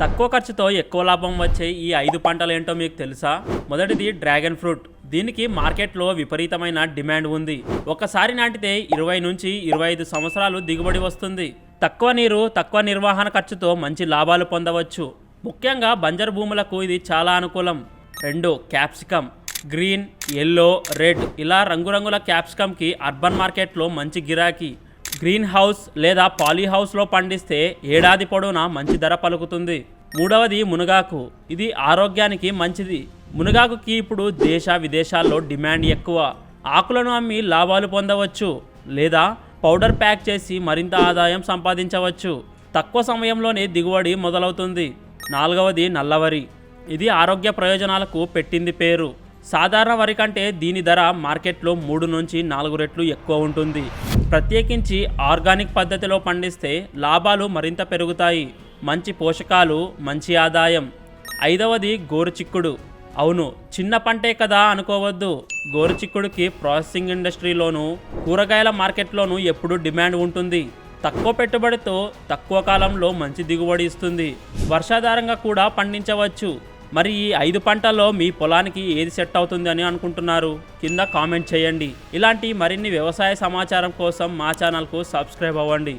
తక్కువ ఖర్చుతో ఎక్కువ లాభం వచ్చే ఈ 5 పంటలు ఏంటో మీకు తెలుసా? మొదటిది డ్రాగన్ ఫ్రూట్. దీనికి మార్కెట్లో విపరీతమైన డిమాండ్ ఉంది. ఒకసారి నాటితే 20 నుంచి 25 సంవత్సరాలు దిగుబడి వస్తుంది. తక్కువ నీరు, తక్కువ నిర్వహణ ఖర్చుతో మంచి లాభాలు పొందవచ్చు. ముఖ్యంగా బంజరు భూములకు ఇది చాలా అనుకూలం. 2. క్యాప్సికమ్. గ్రీన్, ఎల్లో, రెడ్ ఇలా రంగురంగుల క్యాప్సికమ్కి అర్బన్ మార్కెట్లో మంచి గిరాకీ. గ్రీన్ హౌస్ లేదా పాలీ హౌస్లో పండిస్తే ఏడాది పొడవునా మంచి ధర పలుకుతుంది. 3వది మునగాకు. ఇది ఆరోగ్యానికి మంచిది. మునగాకుకి ఇప్పుడు దేశ విదేశాల్లో డిమాండ్ ఎక్కువ. ఆకులను అమ్మి లాభాలు పొందవచ్చు లేదా పౌడర్ ప్యాక్ చేసి మరింత ఆదాయం సంపాదించవచ్చు. తక్కువ సమయంలోనే దిగుబడి మొదలవుతుంది. 4వది నల్లవరి. ఇది ఆరోగ్య ప్రయోజనాలకు పెట్టింది పేరు. సాధారణ వరి కంటే దీని ధర మార్కెట్లో 3 నుంచి 4 రెట్లు ఎక్కువ ఉంటుంది. ప్రత్యేకించి ఆర్గానిక్ పద్ధతిలో పండిస్తే లాభాలు మరింత పెరుగుతాయి. మంచి పోషకాలు, మంచి ఆదాయం. 5వది గోరుచిక్కుడు. అవును, చిన్న పంటే కదా అనుకోవద్దు. గోరుచిక్కుడుకి ప్రాసెసింగ్ ఇండస్ట్రీలోనూ కూరగాయల మార్కెట్లోనూ ఎప్పుడూ డిమాండ్ ఉంటుంది. తక్కువ పెట్టుబడితో తక్కువ కాలంలో మంచి దిగుబడి ఇస్తుంది. వర్షాధారంగా కూడా పండించవచ్చు. మరి ఈ 5 పంటల్లో మీ పొలానికి ఏది సెట్ అవుతుంది అని అనుకుంటున్నారు? కింద కామెంట్ చేయండి. ఇలాంటి మరిన్ని వ్యవసాయ సమాచారం కోసం మా ఛానల్కు సబ్స్క్రైబ్ అవ్వండి.